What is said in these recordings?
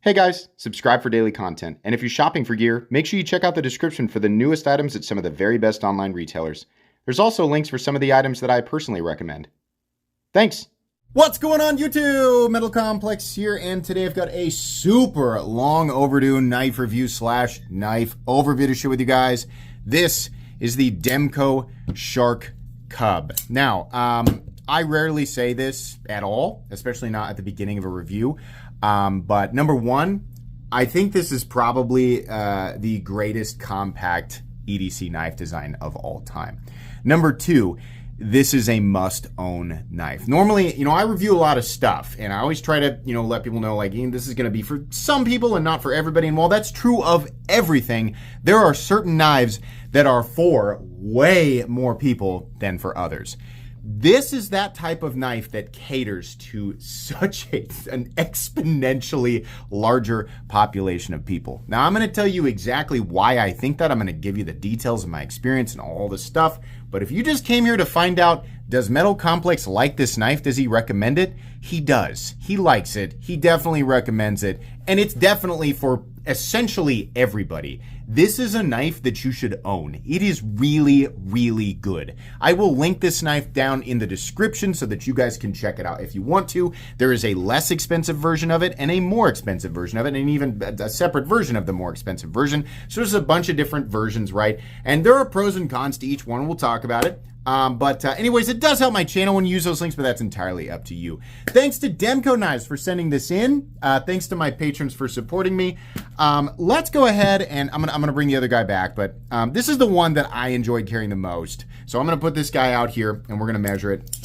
Hey guys, subscribe for daily content, and if you're shopping for gear, make sure you check out the description for the newest items at some of the very best online retailers. There's also links for some of the items that I personally recommend. Thanks! What's going on YouTube? Metal Complex here, and today I've got a super long overdue knife review slash knife overview to share with you guys. This is the Demko Shark Cub. Now, I rarely say this at all, especially not at the beginning of a review. But number one, I think this is probably the greatest compact EDC knife design of all time. Number two, this is a must-own knife. Normally, I review a lot of stuff, and I always try to, let people know, like, this is going to be for some people and not for everybody. And while that's true of everything, there are certain knives that are for way more people than for others. This is that type of knife that caters to such an exponentially larger population of people. Now, I'm going to tell you exactly why I think that. I'm going to give you the details of my experience and all this stuff. But if you just came here to find out, does Metal Complex like this knife? Does he recommend it? He does. He likes it. He definitely recommends it. And it's definitely for essentially everybody. This is a knife that you should own. It is really, really good. I will link this knife down in the description so that you guys can check it out if you want to. There is a less expensive version of it and a more expensive version of it, and even a separate version of the more expensive version. So there's a bunch of different versions, right? And there are pros and cons to each one. We'll talk about it. Anyways, it does help my channel when you use those links, but that's entirely up to you. Thanks to Demko Knives for sending this in. Thanks to my patrons for supporting me. Let's go ahead, and I'm gonna bring the other guy back, but this is the one that I enjoyed carrying the most. So I'm gonna put this guy out here, and we're gonna measure it.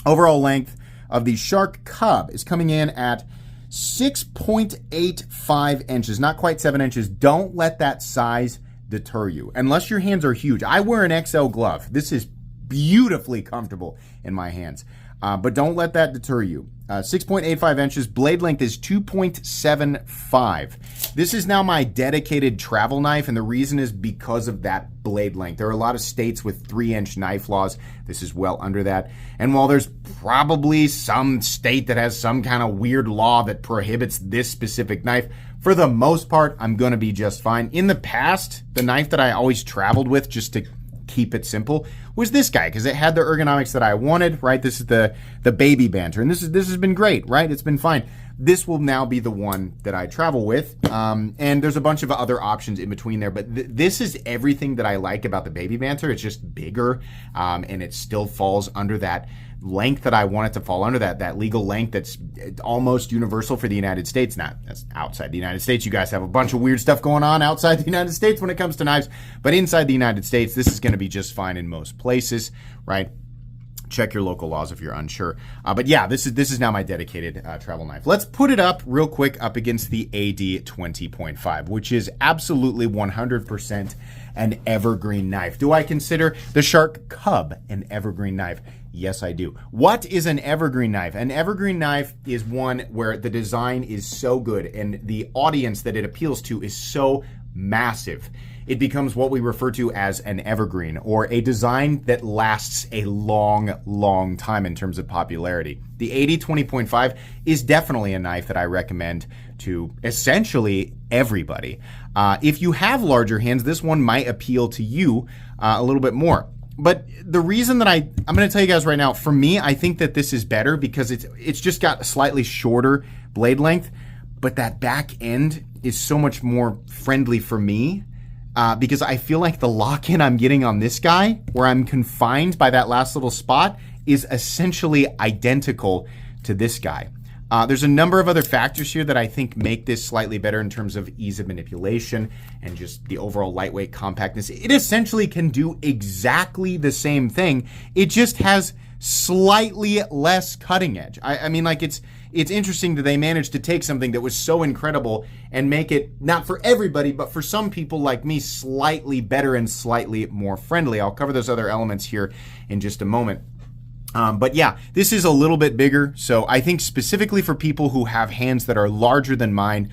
Overall length of the Shark Cub is coming in at 6.85 inches, not quite 7 inches. Don't let that size deter you, unless your hands are huge. I wear an XL glove. This is beautifully comfortable in my hands. But don't let that deter you. 6.85 inches, blade length is 2.75. This is now my dedicated travel knife, and the reason is because of that blade length. There are a lot of states with 3-inch knife laws. This is well under that. And while there's probably some state that has some kind of weird law that prohibits this specific knife, for the most part, I'm gonna be just fine. In the past, the knife that I always traveled with, just to keep it simple, was this guy, because it had the ergonomics that I wanted, right? This is the baby banter, and this has been great, right? It's been fine. This will now be the one that I travel with, and there's a bunch of other options in between there, but this is everything that I like about the baby banter. It's just bigger, and it still falls under that length that I want it to fall under, that legal length that's almost universal for the United States. That's outside the United States. You guys have a bunch of weird stuff going on outside the United States when it comes to knives, but inside the United States, this is going to be just fine in most places, right? Check your local laws if you're unsure. But yeah, this is now my dedicated travel knife. Let's put it up real quick up against the AD 20.5, which is absolutely 100% an evergreen knife. Do I consider the Shark Cub an evergreen knife? Yes, I do. What is an evergreen knife? An evergreen knife is one where the design is so good and the audience that it appeals to is so massive. It becomes what we refer to as an evergreen, or a design that lasts a long, long time in terms of popularity. The AD 20.5 is definitely a knife that I recommend to essentially everybody. If you have larger hands, this one might appeal to you a little bit more. But the reason that I'm going to tell you guys right now, for me, I think that this is better because it's just got a slightly shorter blade length, but that back end is so much more friendly for me because I feel like the lock-in I'm getting on this guy, where I'm confined by that last little spot, is essentially identical to this guy. There's a number of other factors here that I think make this slightly better in terms of ease of manipulation and just the overall lightweight compactness. It essentially can do exactly the same thing. It just has slightly less cutting edge. I mean, like, it's interesting that they managed to take something that was so incredible and make it, not for everybody, but for some people like me, slightly better and slightly more friendly. I'll cover those other elements here in just a moment. But yeah, this is a little bit bigger. So I think specifically for people who have hands that are larger than mine,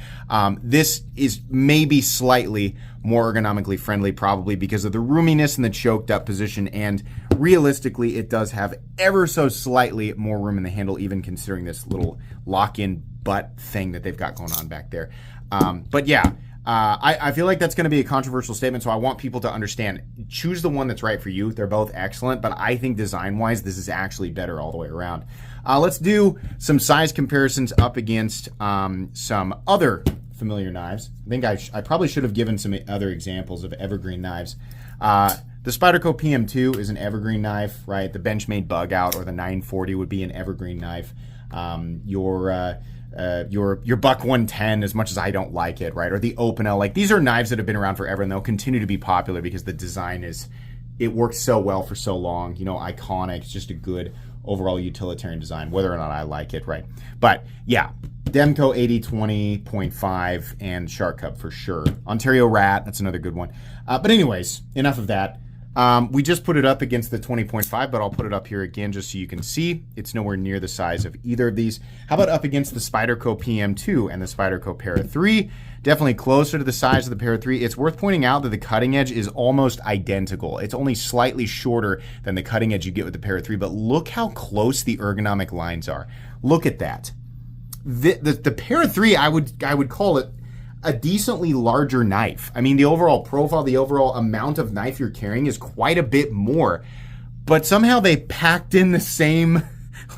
this is maybe slightly more ergonomically friendly, probably because of the roominess and the choked up position. And realistically, it does have ever so slightly more room in the handle, even considering this little lock-in butt thing that they've got going on back there. But yeah, I feel like that's going to be a controversial statement, so I want people to understand. Choose the one that's right for you. They're both excellent, but I think design-wise, this is actually better all the way around. Let's do some size comparisons up against some other familiar knives. I think I probably should have given some other examples of evergreen knives. The Spyderco PM2 is an evergreen knife, right? The Benchmade Bug Out or the 940 would be an evergreen knife. Your Buck 110, as much as I don't like it, right? Or the Opinel, like these are knives that have been around forever and they'll continue to be popular because the design it works so well for so long, you know, iconic. It's just a good overall utilitarian design, whether or not I like it, right? But yeah, Demko 8020.5 and Shark Cub for sure. Ontario Rat, that's another good one. But anyways, enough of that. We just put it up against the 20.5, but I'll put it up here again just so you can see. It's nowhere near the size of either of these. How about up against the Spyderco PM2 and the Spyderco Para 3? Definitely closer to the size of the Para 3. It's worth pointing out that the cutting edge is almost identical. It's only slightly shorter than the cutting edge you get with the Para 3, but look how close the ergonomic lines are. Look at that. The Para 3, I would call it a decently larger knife. I mean, the overall profile, the overall amount of knife you're carrying is quite a bit more, but somehow they packed in the same,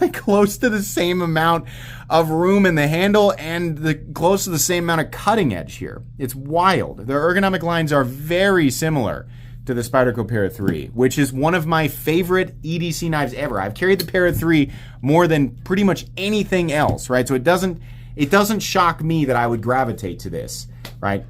like close to the same amount of room in the handle and close to the same amount of cutting edge here. It's wild. The ergonomic lines are very similar to the Spyderco Para 3, which is one of my favorite EDC knives ever. I've carried the Para 3 more than pretty much anything else, right? So it doesn't shock me that I would gravitate to this, right?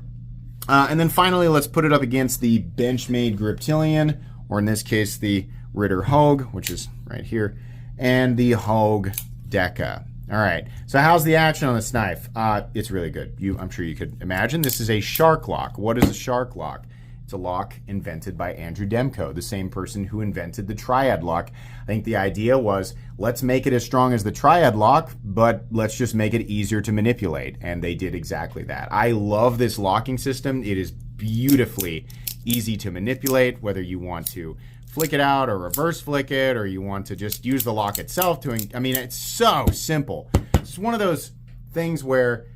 And then finally, let's put it up against the Benchmade Griptilian, or in this case, the Ritter Hogue, which is right here, and the Hogue Deca. All right, so how's the action on this knife? It's really good. I'm sure you could imagine. This is a shark lock. What is a shark lock? It's a lock invented by Andrew Demko, the same person who invented the triad lock. I think the idea was, let's make it as strong as the triad lock, but let's just make it easier to manipulate. And they did exactly that. I love this locking system. It is beautifully easy to manipulate, whether you want to flick it out or reverse flick it, or you want to just use the lock itself I mean, it's so simple. It's one of those things where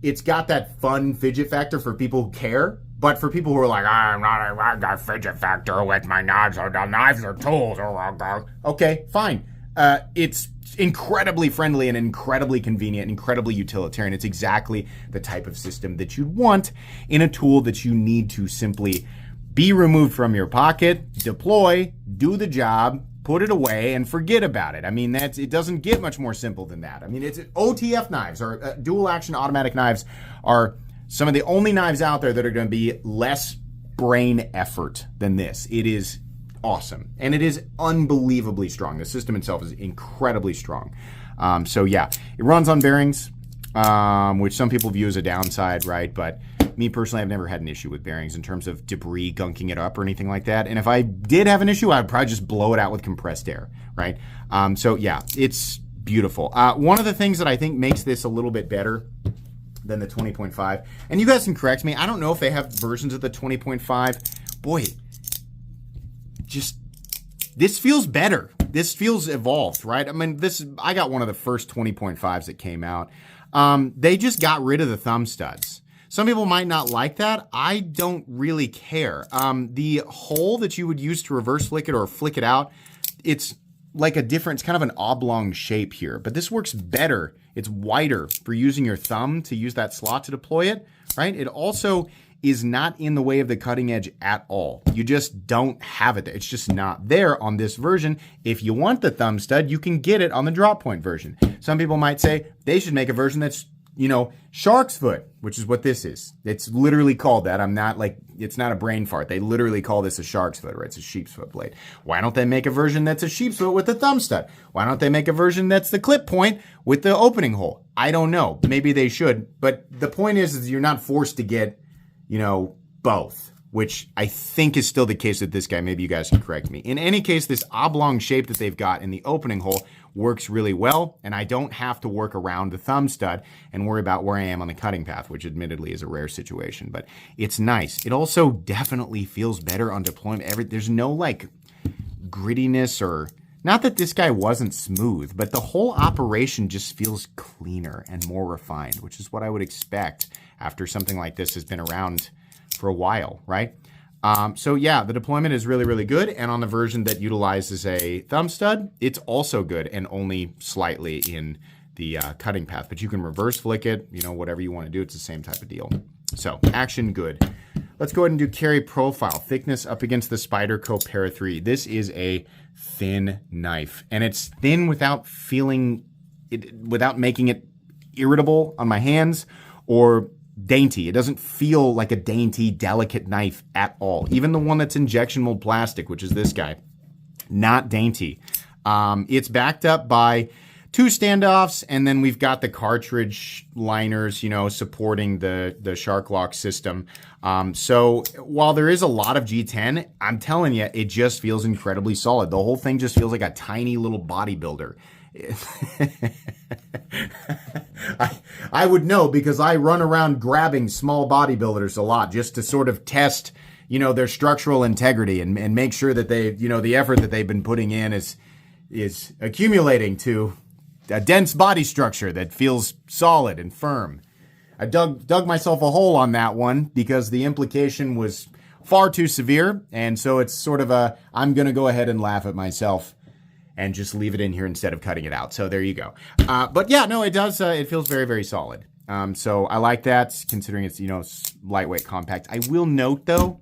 it's got that fun fidget factor for people who care. But for people who are like, I got fidget factor with my knives, or the knives are tools. Okay, fine. It's incredibly friendly and incredibly convenient, incredibly utilitarian. It's exactly the type of system that you'd want in a tool that you need to simply be removed from your pocket, deploy, do the job, put it away, and forget about it. I mean, it doesn't get much more simple than that. I mean, it's OTF knives, or dual action automatic knives, are some of the only knives out there that are going to be less brain effort than this. It is awesome. And it is unbelievably strong. The system itself is incredibly strong. So yeah, it runs on bearings, which some people view as a downside, right? But me personally, I've never had an issue with bearings in terms of debris gunking it up or anything like that. And if I did have an issue, I'd probably just blow it out with compressed air, right? So yeah, it's beautiful. One of the things that I think makes this a little bit better than the 20.5. And you guys can correct me. I don't know if they have versions of the 20.5. Boy, this feels better. This feels evolved, right? I mean, I got one of the first 20.5s that came out. They just got rid of the thumb studs. Some people might not like that. I don't really care. The hole that you would use to reverse flick it or flick it out, it's kind of an oblong shape here, but this works better. It's wider for using your thumb to use that slot to deploy it, right? It also is not in the way of the cutting edge at all. You just don't have it there. It's just not there on this version. If you want the thumb stud, you can get it on the drop point version. Some people might say they should make a version that's, shark's foot, which is what this is. It's literally called that. It's not a brain fart. They literally call this a shark's foot, right? It's a sheep's foot blade. Why don't they make a version that's a sheep's foot with the thumb stud? Why don't they make a version that's the clip point with the opening hole? I don't know. Maybe they should. But the point is you're not forced to get, both, which I think is still the case with this guy. Maybe you guys can correct me. In any case, this oblong shape that they've got in the opening hole works really well, and I don't have to work around the thumb stud and worry about where I am on the cutting path, which admittedly is a rare situation, but it's nice. It also definitely feels better on deployment. There's no grittiness or Not that this guy wasn't smooth, but the whole operation just feels cleaner and more refined, which is what I would expect after something like this has been around for a while, right? So yeah, the deployment is really, really good. And on the version that utilizes a thumb stud, it's also good and only slightly in the cutting path. But you can reverse flick it, you know, whatever you want to do. It's the same type of deal. So action good. Let's go ahead and do carry profile. Thickness up against the Spyderco Para 3. This is a thin knife. And it's thin without feeling it, without making it irritable on my hands or dainty. It doesn't feel like a dainty, delicate knife at all. Even the one that's injection mold plastic, which is this guy, not dainty. It's backed up by 2 standoffs, and then we've got the cartridge liners, you know, supporting the Shark Lock system. So while there is a lot of G10, I'm telling you, it just feels incredibly solid. The whole thing just feels like a tiny little bodybuilder. I would know because I run around grabbing small bodybuilders a lot just to sort of test, you know, their structural integrity and make sure that they, you know, the effort that they've been putting in is accumulating to a dense body structure that feels solid and firm. I dug myself a hole on that one because the implication was far too severe, and so it's sort of a, I'm going to go ahead and laugh at myself and just leave it in here instead of cutting it out. So there you go. But yeah, no, it does. It feels very, very solid. So I like that, considering it's, you know, lightweight, compact. I will note, though,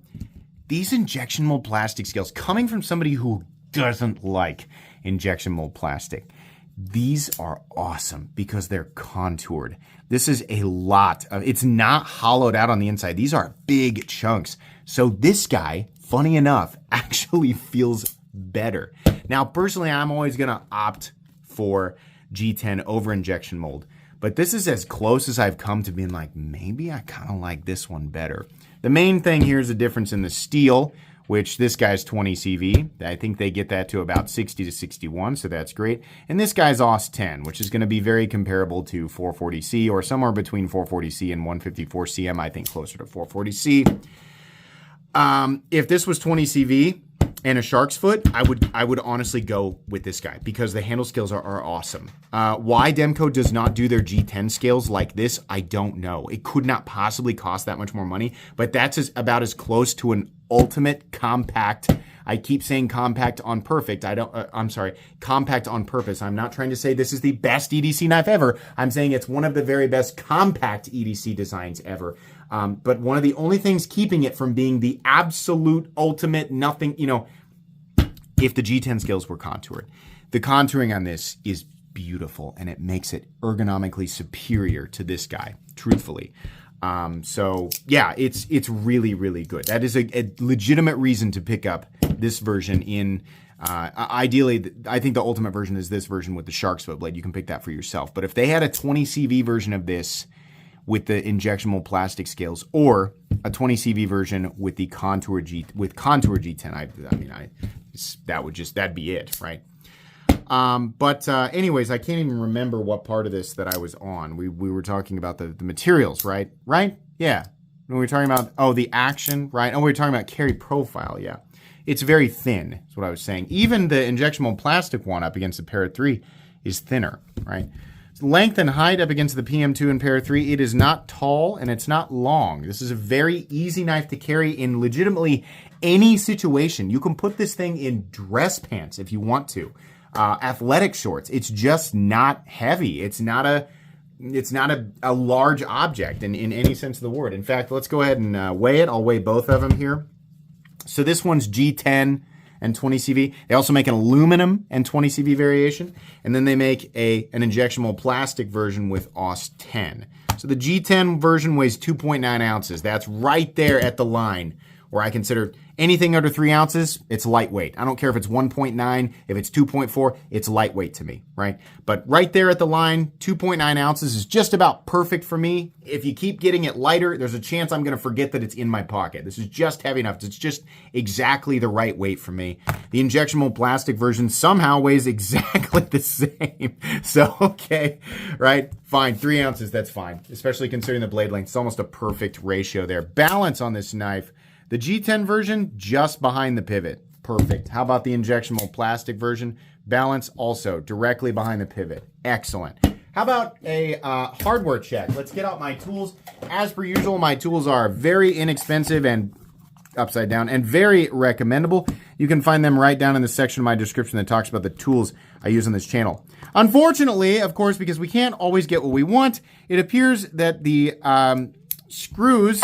these injection mold plastic scales, coming from somebody who doesn't like injection mold plastic, these are awesome because they're contoured. This is a lot of, it's not hollowed out on the inside. These are big chunks. So this guy, funny enough, actually feels better. Now, personally, I'm always going to opt for G10 over injection mold, but this is as close as I've come to being like, maybe I kind of like this one better. The main thing here is the difference in the steel, which this guy's 20 CV. I think they get that to about 60 to 61, so that's great. And this guy's AUS 10, which is going to be very comparable to 440C or somewhere between 440C and 154 CM, I think closer to 440C. If this was 20 CV and a shark's foot, I would honestly go with this guy because the handle scales are awesome. Why Demko does not do their G10 scales like this, I don't know. It could not possibly cost that much more money, but that's about as close to an ultimate compact. I keep saying compact on perfect. I'm sorry, compact on purpose. I'm not trying to say this is the best EDC knife ever. I'm saying it's one of the very best compact EDC designs ever. But one of the only things keeping it from being the absolute ultimate nothing, you know, if the G10 scales were contoured. The contouring on this is beautiful, and it makes it ergonomically superior to this guy, truthfully. So yeah, it's really, really good. That is a legitimate reason to pick up this version in, ideally, I think the ultimate version is this version with the shark's foot blade. You can pick that for yourself. But if they had a 20 CV version of this with the injection mold plastic scales, or a 20 CV version with the contour G10, that'd be it, right? Anyways, I can't even remember what part of this that I was on. We were talking about the materials, right? Right? Yeah. We were talking about, the action, right? We were talking about carry profile, yeah. It's very thin, is what I was saying. Even the injection mold plastic one up against the Para 3 is thinner, right? Length and height up against the PM2 and Para 3, it is not tall and it's not long. This is a very easy knife to carry in legitimately any situation. You can put this thing in dress pants if you want to. Athletic shorts. It's just not heavy. It's not a large object in any sense of the word. In fact, let's go ahead and weigh it. I'll weigh both of them here. So this one's G10 and 20 CV. They also make an aluminum and 20 CV variation, and then they make an injection mold plastic version with AUS 10. So the G10 version weighs 2.9 ounces. That's right there at the line where I consider anything under 3 ounces, it's lightweight. I don't care if it's 1.9, if it's 2.4, it's lightweight to me, right? But right there at the line, 2.9 ounces is just about perfect for me. If you keep getting it lighter, there's a chance I'm going to forget that it's in my pocket. This is just heavy enough. It's just exactly the right weight for me. The injection mold plastic version somehow weighs exactly the same. So, okay, right? Fine, 3 ounces, that's fine. Especially considering the blade length. It's almost a perfect ratio there. Balance on this knife. The G10 version, just behind the pivot. Perfect. How about the injection mold plastic version? Balance also directly behind the pivot. Excellent. How about a hardware check? Let's get out my tools. As per usual, my tools are very inexpensive and upside down and very recommendable. You can find them right down in the section of my description that talks about the tools I use on this channel. Unfortunately, of course, because we can't always get what we want, it appears that the screws,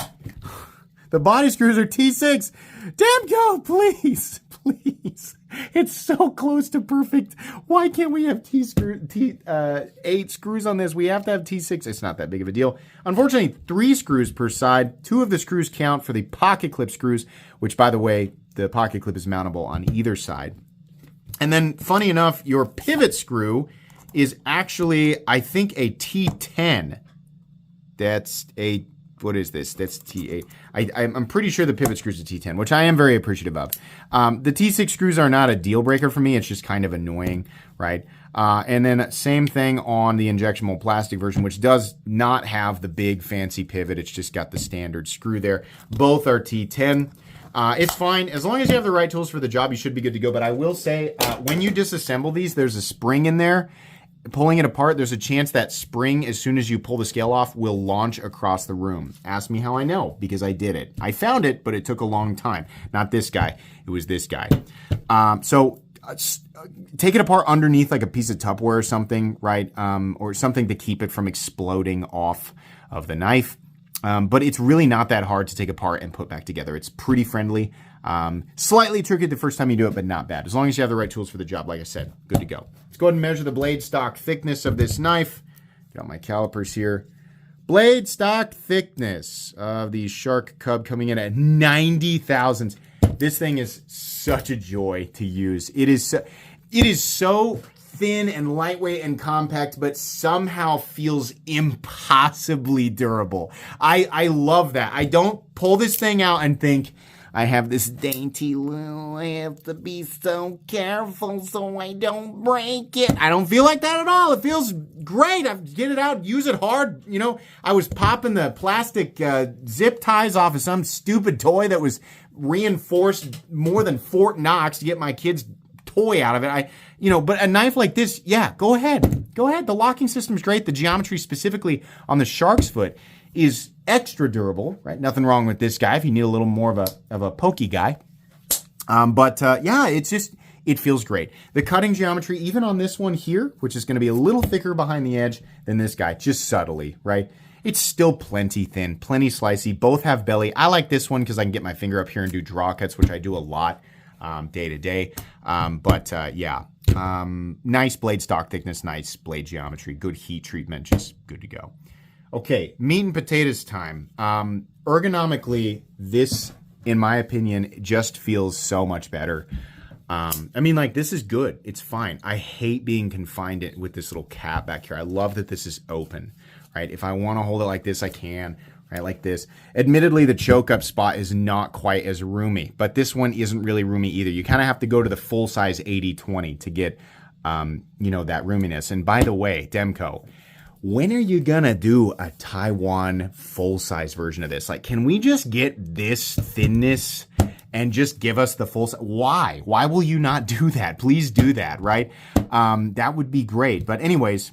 the body screws are T6. Demko, please, please. It's so close to perfect. Why can't we have T8 screws on this? We have to have T6. It's not that big of a deal. Unfortunately, 3 screws per side. 2 of the screws count for the pocket clip screws, which, by the way, the pocket clip is mountable on either side. And then, funny enough, your pivot screw is actually, I think, a T10. That's a, what is this? That's T8. I'm pretty sure the pivot screw is a T10, which I am very appreciative of. The T6 screws are not a deal breaker for me. It's just kind of annoying, right? And then same thing on the injection mold plastic version, which does not have the big fancy pivot. It's just got the standard screw there. Both are T10. It's fine. As long as you have the right tools for the job, you should be good to go. But I will say, when you disassemble these, there's a spring in there. Pulling it apart, there's a chance that spring, as soon as you pull the scale off, will launch across the room. Ask me how I know, because I did it. I found it, but it took a long time. Not this guy. It was this guy. Take it apart underneath like a piece of Tupperware or something, right? Or something to keep it from exploding off of the knife. But it's really not that hard to take apart and put back together. It's pretty friendly. Slightly tricky the first time you do it, but not bad. As long as you have the right tools for the job, like I said, good to go. Let's go ahead and measure the blade stock thickness of this knife. Got my calipers here. Blade stock thickness of the Shark Cub coming in at 90 thousandths. This thing is such a joy to use. It is so thin and lightweight and compact, but somehow feels impossibly durable. I love that. I don't pull this thing out and think, I have this dainty little, I have to be so careful so I don't break it. I don't feel like that at all. It feels great. I get it out, use it hard. You know, I was popping the plastic zip ties off of some stupid toy that was reinforced more than Fort Knox to get my kid's toy out of it. But a knife like this, yeah, go ahead. Go ahead. The locking system's great. The geometry specifically on the shark's foot is extra durable, right? Nothing wrong with this guy if you need a little more of a pokey guy. Yeah, it feels great. The cutting geometry, even on this one here, which is going to be a little thicker behind the edge than this guy, just subtly, right? It's still plenty thin, plenty slicey. Both have belly. I like this one because I can get my finger up here and do draw cuts, which I do a lot day to day. Nice blade stock thickness, nice blade geometry, good heat treatment, just good to go. Okay, meat and potatoes time. Ergonomically, this, in my opinion, just feels so much better. This is good. It's fine. I hate being confined with this little cap back here. I love that this is open, right? If I want to hold it like this, I can, right? Like this. Admittedly, the choke up spot is not quite as roomy, but this one isn't really roomy either. You kind of have to go to the full size 80-20 to get, that roominess. And by the way, Demko, when are you gonna do a Taiwan full-size version of this? Like, can we just get this thinness and just give us the full size? Why? Why will you not do that? Please do that, right? That would be great. But anyways,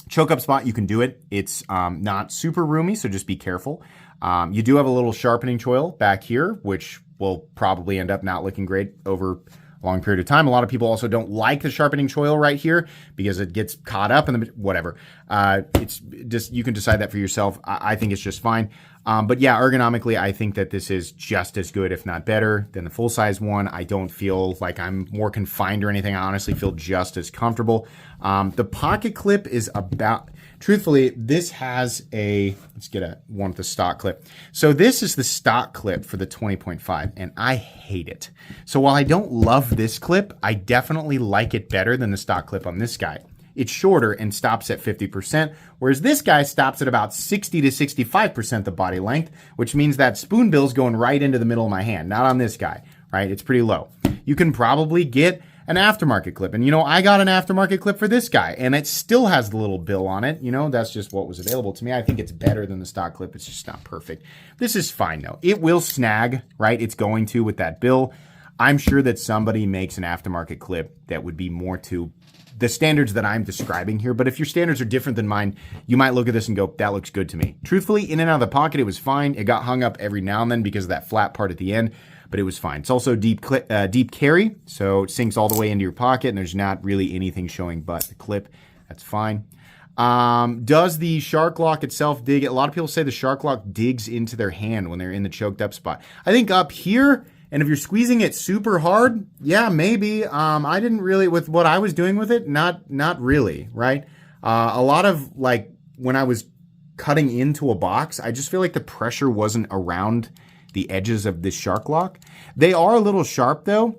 choke up spot, you can do it. It's not super roomy, so just be careful. You do have a little sharpening choil back here, which will probably end up not looking great over long period of time. A lot of people also don't like the sharpening choil right here because it gets caught up in the, whatever. It's just, you can decide that for yourself. I think it's just fine. But yeah, ergonomically, I think that this is just as good, if not better, than the full-size one. I don't feel like I'm more confined or anything. I honestly feel just as comfortable. The pocket clip is about, truthfully, this has a, let's get one with the stock clip. So this is the stock clip for the 20.5, and I hate it. So while I don't love this clip, I definitely like it better than the stock clip on this guy. It's shorter and stops at 50%, whereas this guy stops at about 60 to 65% the body length, which means that spoon bill's going right into the middle of my hand, not on this guy, right? It's pretty low. You can probably get an aftermarket clip, and I got an aftermarket clip for this guy, and it still has the little bill on it. That's just what was available to me. I think it's better than the stock clip. It's just not perfect. This is fine though. It will snag, right? It's going to with that bill. I'm sure that somebody makes an aftermarket clip that would be more to the standards that I'm describing here. But if your standards are different than mine, you might look at this and go, that looks good to me. Truthfully, in and out of the pocket, it was fine. It got hung up every now and then because of that flat part at the end, but it was fine. It's also deep carry, so it sinks all the way into your pocket, and there's not really anything showing but the clip. That's fine. Does the shark lock itself dig? A lot of people say the shark lock digs into their hand when they're in the choked up spot. I think up here, and if you're squeezing it super hard, yeah, maybe. I didn't really, with what I was doing with it, not really, right? A lot of, like, when I was cutting into a box, I just feel like the pressure wasn't around the edges of this shark lock. They are a little sharp, though.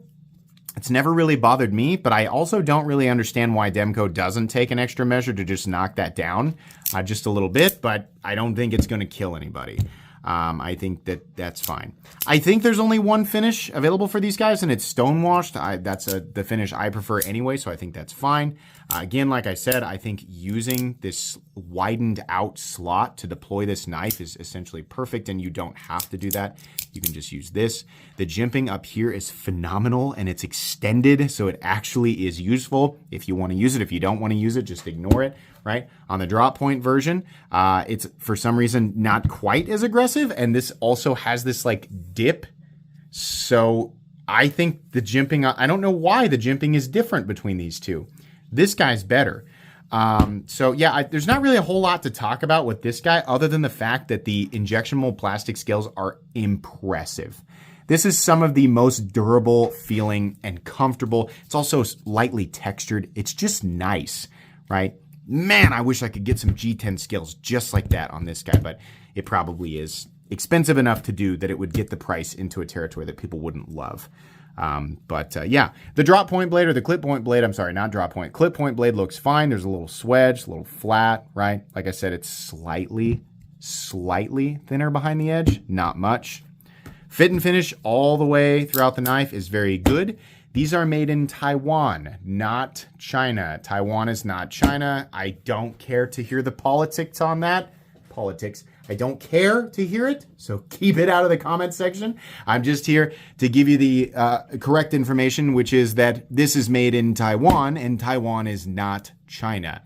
It's never really bothered me, but I also don't really understand why Demko doesn't take an extra measure to just knock that down just a little bit, but I don't think it's going to kill anybody. I think that's fine. I think there's only one finish available for these guys, and it's stonewashed. That's the finish I prefer anyway, so I think that's fine. Again, like I said, I think using this widened out slot to deploy this knife is essentially perfect, and you don't have to do that. You can just use this. The jimping up here is phenomenal, and it's extended, so it actually is useful if you want to use it. If you don't want to use it, just ignore it, right? On the drop point version, it's for some reason not quite as aggressive, and this also has this like dip. So I think the jimping, I don't know why the jimping is different between these two. This guy's better. So yeah, there's not really a whole lot to talk about with this guy other than the fact that the injection mold plastic scales are impressive. This is some of the most durable feeling and comfortable. It's also lightly textured. It's just nice, right? Man, I wish I could get some G10 scales just like that on this guy, but it probably is expensive enough to do that it would get the price into a territory that people wouldn't love. Yeah, the drop point blade or the clip point blade, I'm sorry, not drop point, clip point blade looks fine. There's a little swedge, a little flat, right? Like I said, it's slightly thinner behind the edge, not much. Fit and finish all the way throughout the knife is very good. These are made in Taiwan, not China. Taiwan is not China. I don't care to hear the politics on that. I don't care to hear it, so keep it out of the comment section. I'm just here to give you the correct information, which is that this is made in Taiwan, and Taiwan is not China.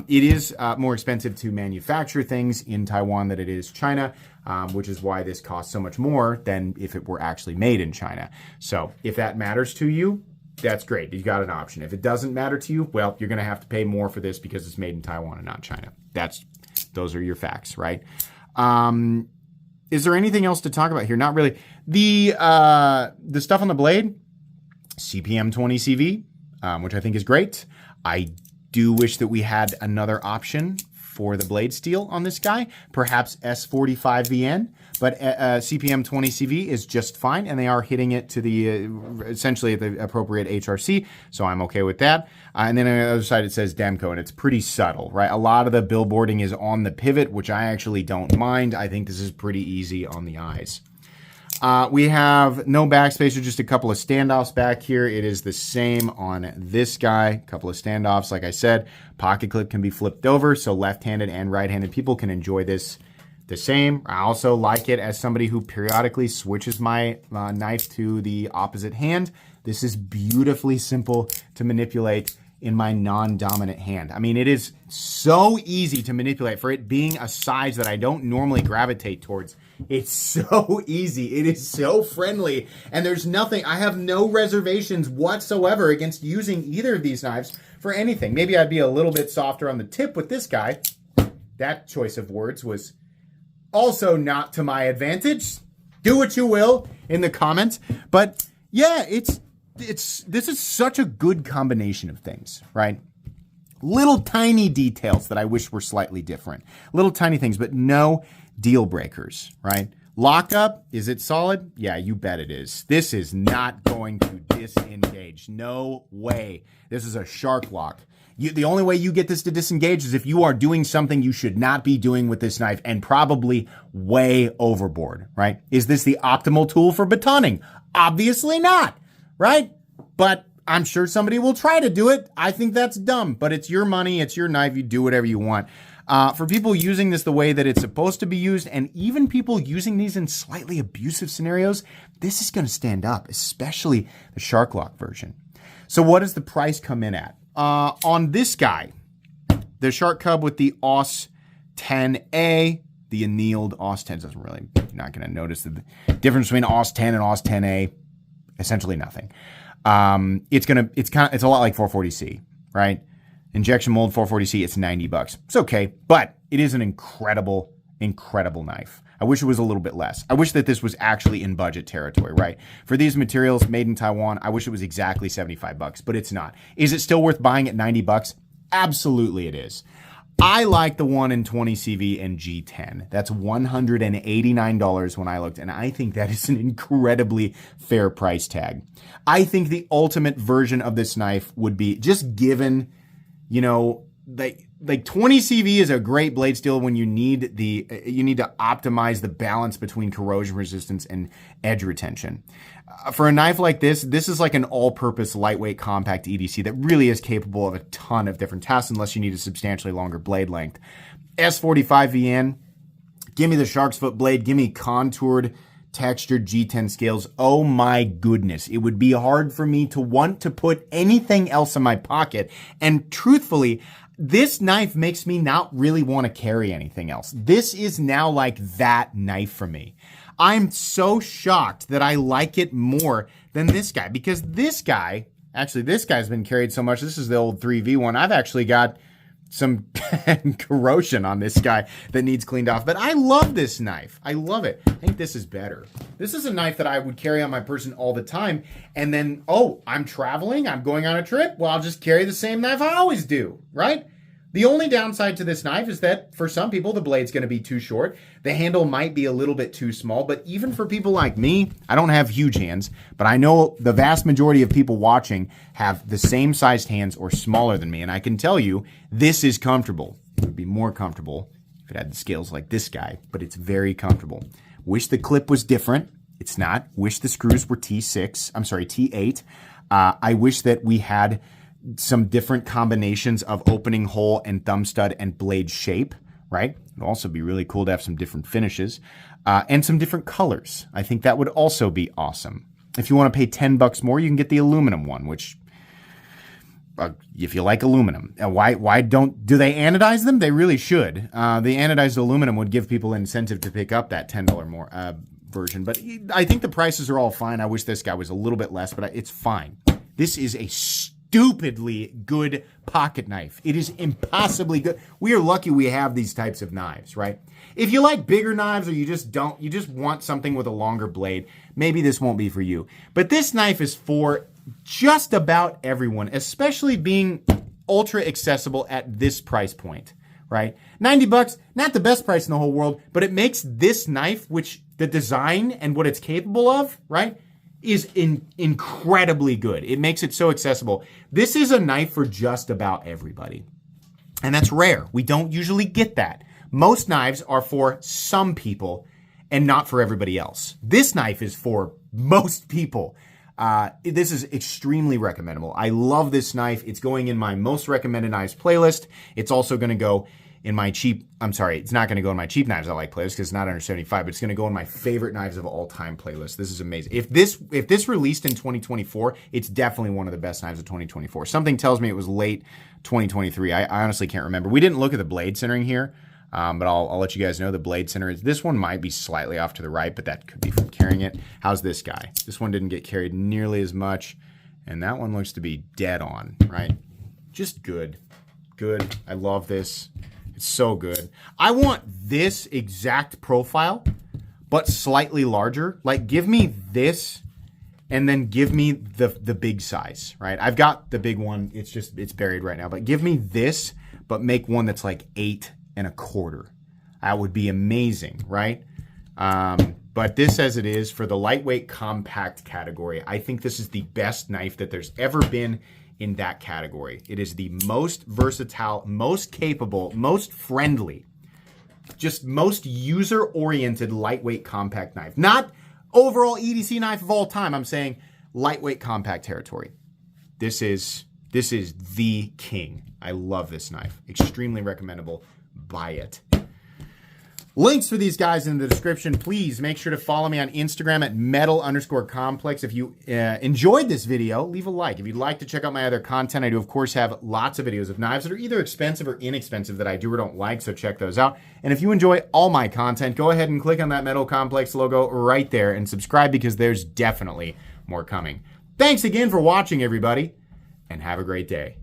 It is more expensive to manufacture things in Taiwan than it is China, which is why this costs so much more than if it were actually made in China. So if that matters to you, that's great. You've got an option. If it doesn't matter to you, well, you're going to have to pay more for this because it's made in Taiwan and not China. Those are your facts, right? Is there anything else to talk about here? Not really. The stuff on the blade, CPM 20 CV, which I think is great. I do wish that we had another option for the blade steel on this guy, perhaps S45VN, but CPM 20 CV is just fine, and they are hitting it to the essentially at the appropriate HRC, so I'm okay with that. And then on the other side it says Demko, and it's pretty subtle, right? A lot of the billboarding is on the pivot, which I actually don't mind. I think this is pretty easy on the eyes. We have no backspacer, just a couple of standoffs back here. It is the same on this guy, a couple of standoffs. Like I said, pocket clip can be flipped over, so left-handed and right-handed people can enjoy this the same. I also like it as somebody who periodically switches my knife to the opposite hand. This is beautifully simple to manipulate in my non-dominant hand. I mean, it is so easy to manipulate for it being a size that I don't normally gravitate towards. It's so easy. It is so friendly. And there's nothing, I have no reservations whatsoever against using either of these knives for anything. Maybe I'd be a little bit softer on the tip with this guy. That choice of words was also not to my advantage. Do what you will in the comments. But yeah, this is such a good combination of things, right? Little tiny details that I wish were slightly different. Little tiny things, but no deal breakers, right? Lockup, is it solid? Yeah, you bet it is. This is not going to disengage. No way. This is a shark lock. The only way you get this to disengage is if you are doing something you should not be doing with this knife and probably way overboard, right? Is this the optimal tool for batoning? Obviously not, right? But I'm sure somebody will try to do it. I think that's dumb, but it's your money. It's your knife. You do whatever you want. For people using this the way that it's supposed to be used, and even people using these in slightly abusive scenarios, this is going to stand up, especially the Shark Lock version. So what does the price come in at? On this guy, the Shark Cub with the AUS 10A, the annealed AUS 10 doesn't really, you're not going to notice the difference between AUS 10 and AUS 10A, essentially nothing. It's a lot like 440C, right? Injection mold 440C, it's $90. It's okay, but it is an incredible, incredible knife. I wish it was a little bit less. I wish that this was actually in budget territory, right? For these materials made in Taiwan, I wish it was exactly $75, but it's not. Is it still worth buying at $90? Absolutely it is. I like the one in 20CV and G10. That's $189 when I looked, and I think that is an incredibly fair price tag. I think the ultimate version of this knife would be just given, you know, like 20 CV is a great blade steel when you need to optimize the balance between corrosion resistance and edge retention. For a knife like this is like an all-purpose lightweight compact EDC that really is capable of a ton of different tasks unless you need a substantially longer blade length. S45VN, give me the shark's foot blade, give me contoured, textured G10 scales. Oh my goodness. It would be hard for me to want to put anything else in my pocket. And truthfully, this knife makes me not really want to carry anything else. This is now like that knife for me. I'm so shocked that I like it more than this guy, because this guy's been carried so much. This is the old 3V one. I've actually got some corrosion on this guy that needs cleaned off, but I love this knife. I love it. I think this is better. This is a knife that I would carry on my person all the time. And then, oh, I'm traveling, I'm going on a trip. Well, I'll just carry the same knife I always do, right? The only downside to this knife is that for some people, the blade's going to be too short. The handle might be a little bit too small, but even for people like me, I don't have huge hands, but I know the vast majority of people watching have the same sized hands or smaller than me. And I can tell you, this is comfortable. It would be more comfortable if it had the scales like this guy, but it's very comfortable. Wish the clip was different. It's not. Wish the screws were T8. I wish that we had some different combinations of opening hole and thumb stud and blade shape, right? It'd also be really cool to have some different finishes and some different colors. I think that would also be awesome. If you want to pay $10 more, you can get the aluminum one, which if you like aluminum, why do they anodize them? They really should. The anodized aluminum would give people incentive to pick up that $10 more version, but I think the prices are all fine. I wish this guy was a little bit less, but it's fine. This is a stupidly good pocket knife. It is impossibly good. We are lucky we have these types of knives, right? If you like bigger knives or you just want something with a longer blade, maybe this won't be for you. But this knife is for just about everyone, especially being ultra accessible at this price point, right? $90, not the best price in the whole world, but it makes this knife, which the design and what it's capable of, right, is incredibly good. It makes it so accessible. This is a knife for just about everybody. And that's rare. We don't usually get that. Most knives are for some people and not for everybody else. This knife is for most people. This is extremely recommendable. I love this knife. It's going in my most recommended knives playlist. It's also going to go in my it's not going to go in my cheap knives I like playlist because it's not under 75, but it's going to go in my favorite knives of all time playlist. This is amazing. If this released in 2024, it's definitely one of the best knives of 2024. Something tells me it was late 2023. I honestly can't remember. We didn't look at the blade centering here, but I'll let you guys know the blade center. This one might be slightly off to the right, but that could be from carrying it. How's this guy? This one didn't get carried nearly as much, and that one looks to be dead on, right? Just good. Good. I love this. It's so good. I want this exact profile, but slightly larger. Like, give me this, and then give me the big size, right? I've got the big one. It's buried right now. But give me this, but make one that's like 8 1/4. That would be amazing, right? But this, as it is, for the lightweight compact category, I think this is the best knife that there's ever been in that category. It is the most versatile, most capable, most friendly, just most user-oriented lightweight compact knife. Not overall EDC knife of all time. I'm saying lightweight compact territory. This is the king. I love this knife. Extremely recommendable. buy it. Links for these guys in the description. Please make sure to follow me on Instagram at metal_complex. If you enjoyed this video, leave a like. If you'd like to check out my other content, I do, of course, have lots of videos of knives that are either expensive or inexpensive that I do or don't like, so check those out. And if you enjoy all my content, go ahead and click on that Metal Complex logo right there and subscribe because there's definitely more coming. Thanks again for watching, everybody, and have a great day.